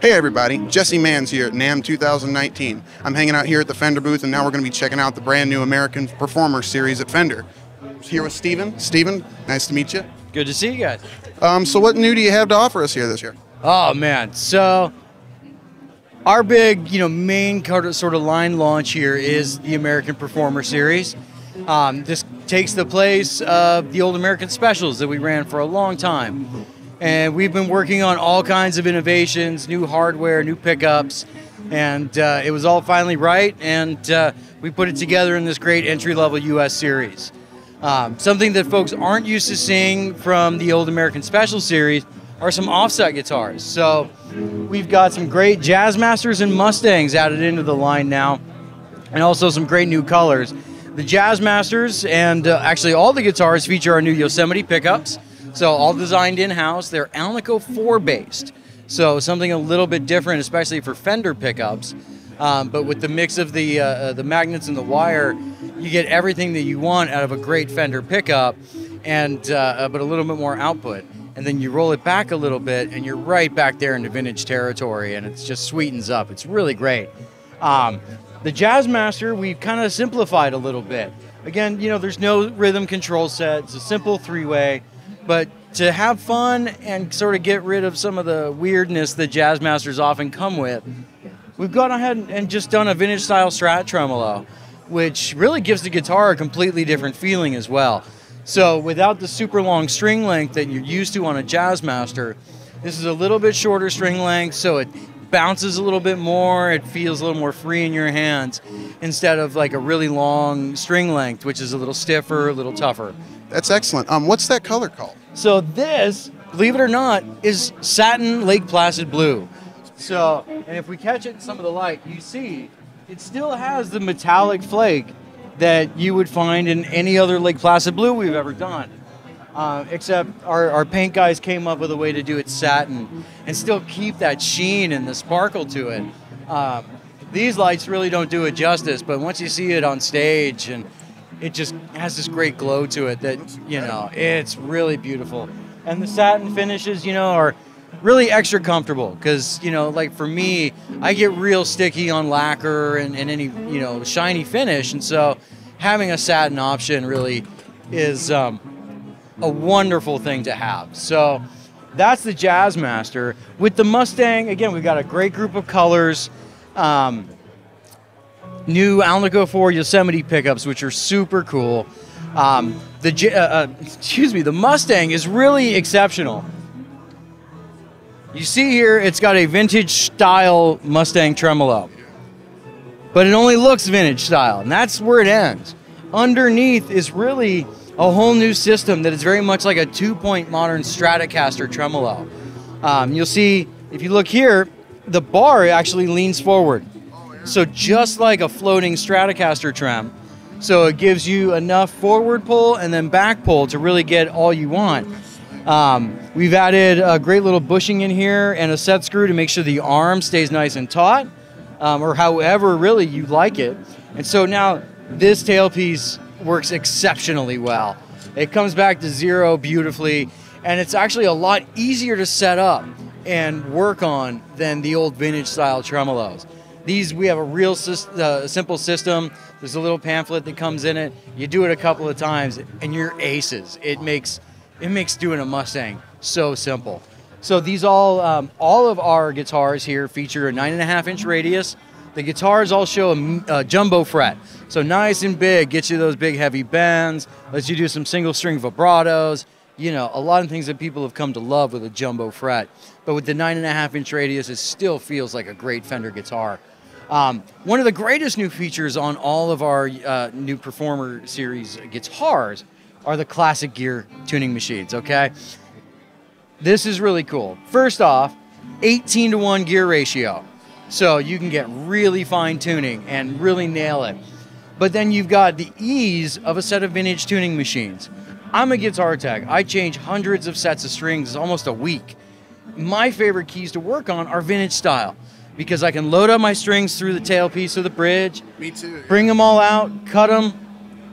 Hey everybody, Jesse Manns here at NAMM 2019. I'm hanging out here at the Fender booth, and now we're going to be checking out the brand new American Performer series at Fender. Here with Steven. Steven, nice to meet you. Good to see you guys. So what new do you have to offer us here this year? Oh man, so our big, main sort of line launch here is the American Performer series. This takes the place of the old American Specials that we ran for a long time. And we've been working on all kinds of innovations, new hardware, new pickups, and it was all finally right, and we put it together in this great entry-level US series. Something that folks aren't used to seeing from the old American Special series are some offset guitars. So we've got some great Jazzmasters and Mustangs added into the line now, and also some great new colors. The Jazzmasters and actually all the guitars feature our new Yosemite pickups. So all designed in-house. They're Alnico 4 based, so something a little bit different, especially for Fender pickups. But with the mix of the magnets and the wire, you get everything that you want out of a great Fender pickup, and but a little bit more output. And then you roll it back a little bit, and you're right back there into vintage territory, and it just sweetens up. It's really great. The Jazzmaster, we've kind of simplified a little bit. Again, there's no rhythm control set. It's a simple three-way. But to have fun and sort of get rid of some of the weirdness that Jazzmasters often come with, we've gone ahead and just done a vintage-style Strat tremolo, which really gives the guitar a completely different feeling as well. So without the super long string length that you're used to on a Jazzmaster, this is a little bit shorter string length, so it bounces a little bit more, it feels a little more free in your hands, instead of like a really long string length, which is a little stiffer, a little tougher. That's excellent. What's that color called? So this, believe it or not, is satin Lake Placid blue. So, and if we catch it in some of the light, you see it still has the metallic flake that you would find in any other Lake Placid blue we've ever done. Except our paint guys came up with a way to do it satin and still keep that sheen and the sparkle to it. These lights really don't do it justice, but once you see it on stage, and it just has this great glow to it that, it's really beautiful. And the satin finishes, are really extra comfortable because, like for me, I get real sticky on lacquer and any, shiny finish. And so having a satin option really is a wonderful thing to have. So that's the Jazzmaster. With the Mustang, again, we've got a great group of colors. New Alnico 4 Yosemite pickups, which are super cool. The Mustang is really exceptional. You see here, it's got a vintage style Mustang tremolo, but it only looks vintage style, and that's where it ends. Underneath is really a whole new system that is very much like a two-point modern Stratocaster tremolo. You'll see, if you look here, the bar actually leans forward. So just like a floating Stratocaster trem. So it gives you enough forward pull and then back pull to really get all you want. We've added a great little bushing in here and a set screw to make sure the arm stays nice and taut, or however really you like it. And so now this tailpiece works exceptionally well. It comes back to zero beautifully, and it's actually a lot easier to set up and work on than the old vintage style tremolos. These, we have a real simple system. There's a little pamphlet that comes in it. You do it a couple of times and you're aces. It makes doing a Mustang so simple. So these all of our guitars here feature a 9.5-inch radius. The guitars all show a jumbo fret. So nice and big, gets you those big heavy bends, lets you do some single string vibratos. A lot of things that people have come to love with a jumbo fret. But with the 9.5-inch radius, it still feels like a great Fender guitar. One of the greatest new features on all of our new Performer series guitars are the classic gear tuning machines, okay? This is really cool. First off, 18-to-1 gear ratio. So you can get really fine tuning and really nail it. But then you've got the ease of a set of vintage tuning machines. I'm a guitar tech. I change hundreds of sets of strings almost a week. My favorite keys to work on are vintage style, because I can load up my strings through the tailpiece of the bridge. Me too. Bring them all out, cut them,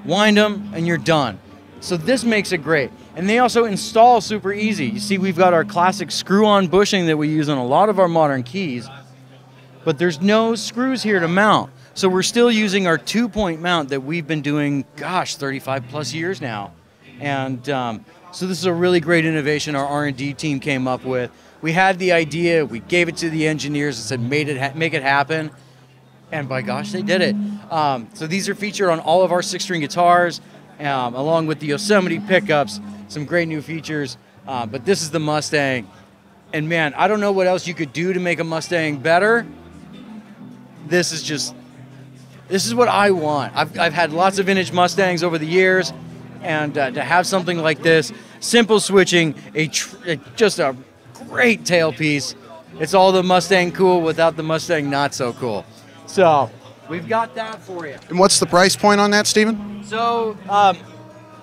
wind them, and you're done. So this makes it great. And they also install super easy. You see, we've got our classic screw-on bushing that we use on a lot of our modern keys, but there's no screws here to mount. So we're still using our 2-point mount that we've been doing, gosh, 35 plus years now. And so this is a really great innovation our R&D team came up with. We had the idea, we gave it to the engineers and said, make it happen. And by gosh, they did it. So these are featured on all of our 6-string guitars, along with the Yosemite pickups, some great new features. But this is the Mustang. And man, I don't know what else you could do to make a Mustang better. This is what I want. I've had lots of vintage Mustangs over the years, and to have something like this, simple switching, just a great tailpiece. It's all the Mustang cool without the Mustang not so cool. So we've got that for you. And what's the price point on that, Stephen? So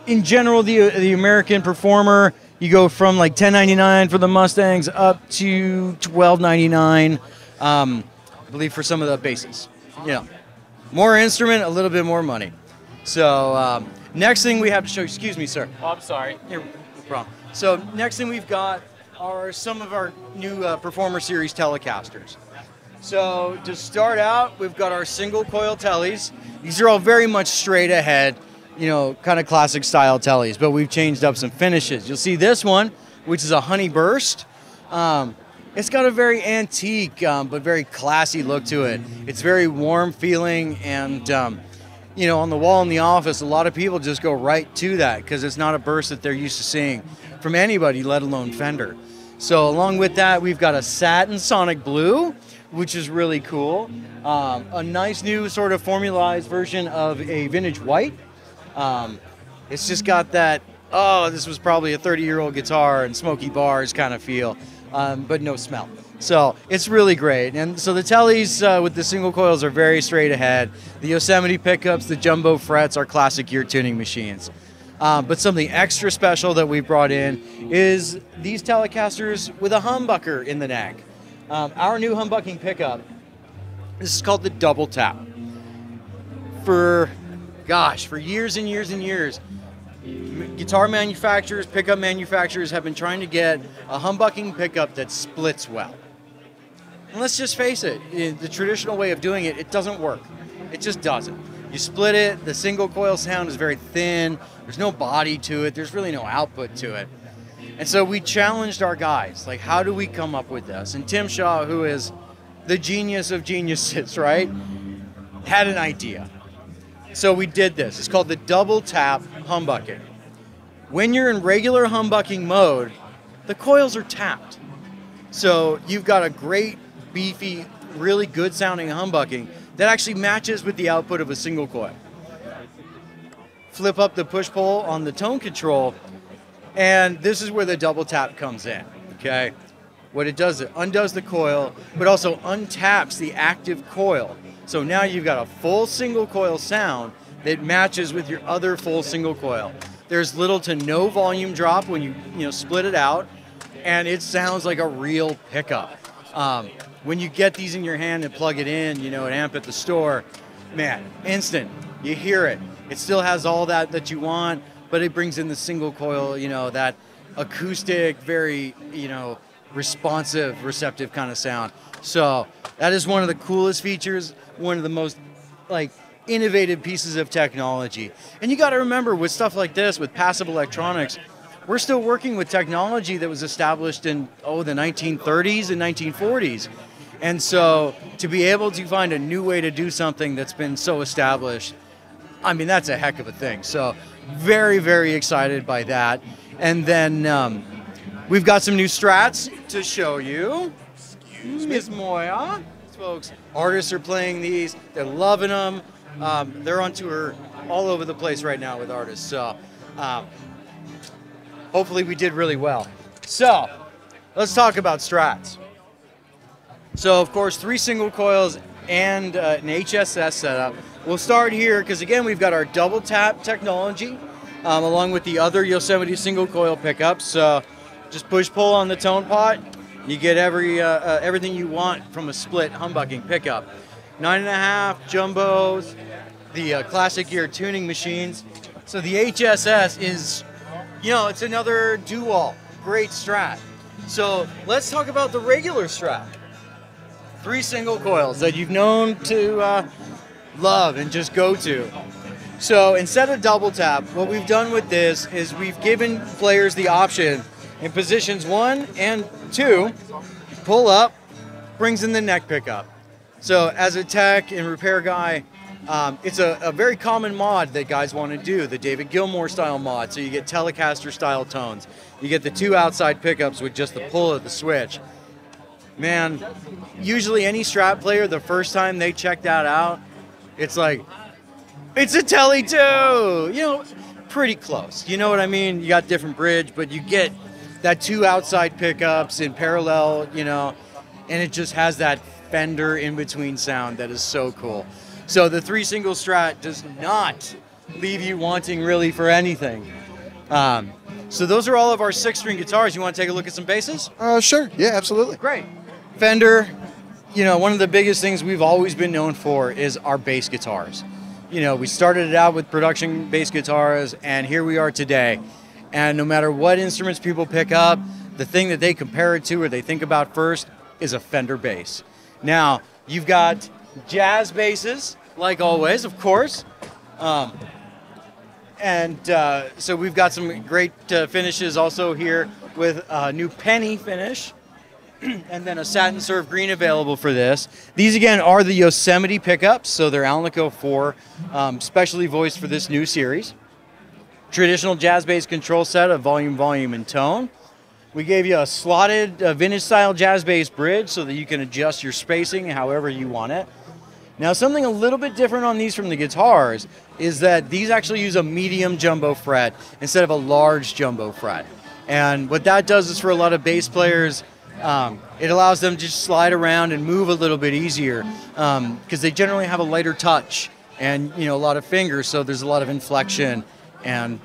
in general, the American Performer, you go from like $10.99 for the Mustangs up to $12.99, I believe, for some of the basses. Yeah. More instrument, a little bit more money. So next thing we have to show you, excuse me, sir. Oh, I'm sorry. Here, no problem. So next thing we've got are some of our new Performer Series Telecasters. So to start out, we've got our single coil tellies. These are all very much straight ahead, you know, kind of classic style tellies, but we've changed up some finishes. You'll see this one, which is a honey burst. It's got a very antique but very classy look to it. It's very warm feeling, and you know, on the wall in the office, a lot of people just go right to that because it's not a burst that they're used to seeing from anybody, let alone Fender. So along with that, we've got a satin sonic blue, which is really cool. A nice new sort of formalized version of a vintage white. It's just got that, oh, this was probably a 30-year-old guitar and smoky bars kind of feel, but no smell. So it's really great. And so the tellies with the single coils are very straight ahead. The Yosemite pickups, the jumbo frets are classic gear tuning machines. But something extra special that we brought in is these Telecasters with a humbucker in the neck. Our new humbucking pickup, this is called the Double Tap. For years and years and years, guitar manufacturers, pickup manufacturers have been trying to get a humbucking pickup that splits well. And let's just face it, the traditional way of doing it, it doesn't work. It just doesn't. You split it, the single coil sound is very thin, there's no body to it, there's really no output to it. And so we challenged our guys, like, how do we come up with this? And Tim Shaw, who is the genius of geniuses, right, had an idea. So we did this. It's called the Double Tap Humbucking. When you're in regular humbucking mode, the coils are tapped. So you've got a great, beefy, really good sounding humbucking that actually matches with the output of a single coil. Flip up the push-pull on the tone control, and this is where the double tap comes in, okay? What it does, it undoes the coil, but also untaps the active coil. So now you've got a full single coil sound that matches with your other full single coil. There's little to no volume drop when you split it out, and it sounds like a real pickup. When you get these in your hand and plug it in, an amp at the store, man, instant. You hear it. It still has all that you want, but it brings in the single coil, that acoustic, very, responsive, receptive kind of sound. So that is one of the coolest features, one of the most innovative pieces of technology. And you got to remember, with stuff like this, with passive electronics, we're still working with technology that was established in the 1930s and 1940s. And so to be able to find a new way to do something that's been so established, I mean, that's a heck of a thing. So very, very excited by that. And then we've got some new Strats to show you. Excuse me, Ms. Moya. Folks, artists are playing these. They're loving them. They're on tour all over the place right now with artists. So hopefully we did really well. So let's talk about Strats. So of course, 3 single coils and an HSS setup. We'll start here because again, we've got our double tap technology along with the other Yosemite single coil pickups. So just push pull on the tone pot. You get everything you want from a split humbucking pickup. 9.5 jumbos, the classic gear tuning machines. So the HSS is You know, it's another doo-wop. Great Strat. So let's talk about the regular Strat. 3 single coils that you've known to love and just go to. So instead of double tap, what we've done with this is we've given players the option in positions 1 and 2, pull up, brings in the neck pickup. So as a tech and repair guy, it's a very common mod that guys want to do, the David Gilmour style mod. So you get Telecaster style tones. You get the 2 outside pickups with just the pull of the switch. Man, usually any Strat player, the first time they check that out, it's like, it's a Tele 2! You know, pretty close. You know what I mean? You got different bridge, but you get that 2 outside pickups in parallel, you know, and it just has that Fender in-between sound that is so cool. So the 3 single Strat does not leave you wanting really for anything. So those are all of our 6-string guitars. You want to take a look at some basses? Sure. Yeah, absolutely. Great. Fender, you know, one of the biggest things we've always been known for is our bass guitars. You know, we started it out with production bass guitars, and here we are today. And no matter what instruments people pick up, the thing that they compare it to or they think about first is a Fender bass. Now, you've got jazz basses, like always, of course. So we've got some great finishes also here with a new penny finish. And then a satin surf green available for this. These again are the Yosemite pickups, so they're Alnico 4, specially voiced for this new series. Traditional jazz bass control set of volume, and tone. We gave you a slotted vintage style jazz bass bridge so that you can adjust your spacing however you want it. Now something a little bit different on these from the guitars is that these actually use a medium jumbo fret instead of a large jumbo fret. And what that does is for a lot of bass players, it allows them to just slide around and move a little bit easier because they generally have a lighter touch and, you know, a lot of fingers, so there's a lot of inflection and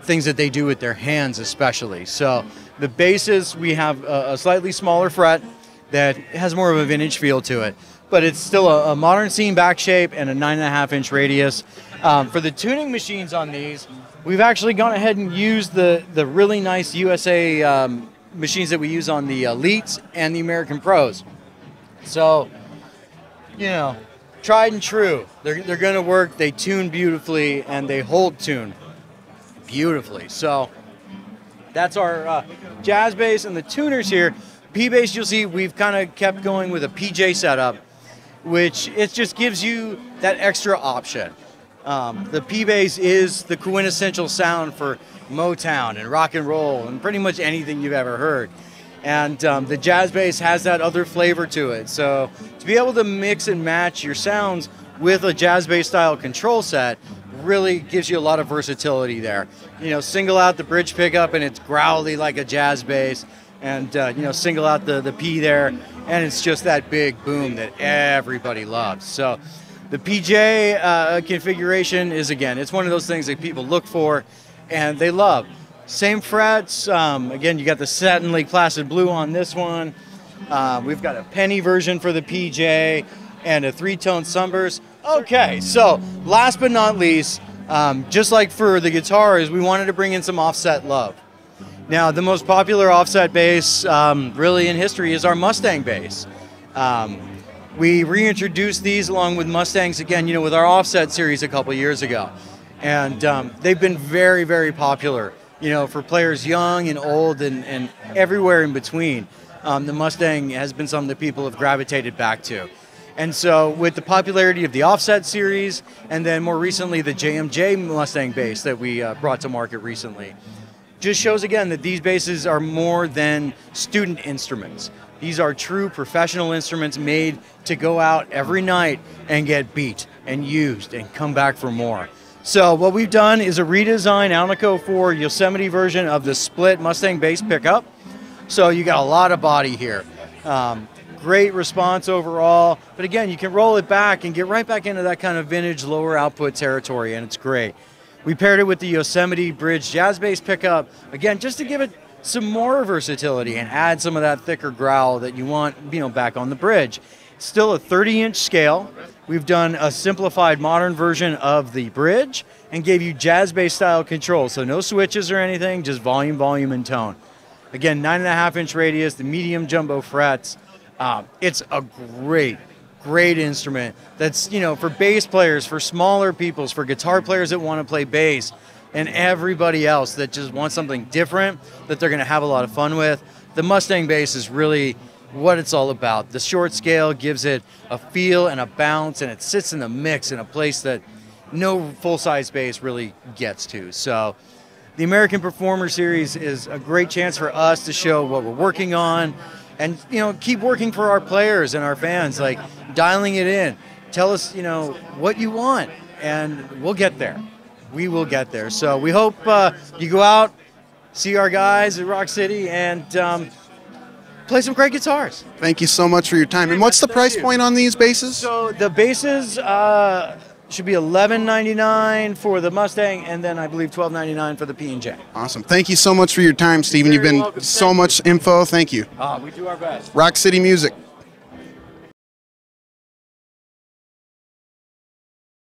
things that they do with their hands especially. So the basses, we have a slightly smaller fret that has more of a vintage feel to it, but it's still a modern scene back shape and a 9.5-inch radius. For the tuning machines on these, we've actually gone ahead and used the really nice USA machines that we use on the Elites and the American Pros. So, you know, tried and true. They're going to work. They tune beautifully and they hold tune beautifully. So that's our jazz bass and the tuners here. P-bass, you'll see we've kind of kept going with a PJ setup, which it just gives you that extra option. The P-bass is the quintessential sound for Motown and rock and roll and pretty much anything you've ever heard. And the jazz bass has that other flavor to it. So to be able to mix and match your sounds with a jazz bass style control set really gives you a lot of versatility there. You know, single out the bridge pickup and it's growly like a jazz bass, and you know, single out the P there and it's just that big boom that everybody loves. So the PJ configuration is, again, it's one of those things that people look for and they love. Same frets. Again, you got the Satin Lake Placid Blue on this one. We've got a penny version for the PJ and a 3-tone sunburst. Okay, so last but not least, just like for the guitars, we wanted to bring in some offset love. Now, the most popular offset bass really in history is our Mustang bass. We reintroduced these along with Mustangs again, you know, with our offset series a couple years ago. And they've been very, very popular, you know, for players young and old and everywhere in between. The Mustang has been something that people have gravitated back to. And so with the popularity of the offset series and then more recently the JMJ Mustang bass that we brought to market recently, just shows again that these basses are more than student instruments. These are true professional instruments made to go out every night and get beat and used and come back for more. So what we've done is a redesigned Alnico 4 Yosemite version of the split Mustang bass pickup. So you got a lot of body here. Great response overall, but again, you can roll it back and get right back into that kind of vintage lower output territory, and it's great. We paired it with the Yosemite Bridge jazz bass pickup, again, just to give it some more versatility and add some of that thicker growl that you want, you know, back on the bridge. Still a 30-inch scale. We've done a simplified modern version of the bridge and gave you jazz bass style control. So no switches or anything, just volume, volume, and tone. Again, 9.5-inch radius, the medium jumbo frets. It's a great instrument that's, for bass players, for smaller peoples, for guitar players that want to play bass, and everybody else that just wants something different that they're going to have a lot of fun with. The Mustang bass is really what it's all about. The short scale gives it a feel and a bounce, and it sits in the mix in a place that no full-size bass really gets to. So the American Performer Series is a great chance for us to show what we're working on and, keep working for our players and our fans, like dialing it in. Tell us, what you want, and we'll get there. We will get there. So we hope you go out, see our guys at Rock City, and play some great guitars. Thank you so much for your time. And what's the price point on these basses? So the basses should be $11.99 for the Mustang, and then I believe $12.99 for the P&J. Awesome. Thank you so much for your time, Stephen. You've been so much info. Thank you. We do our best. Rock City Music.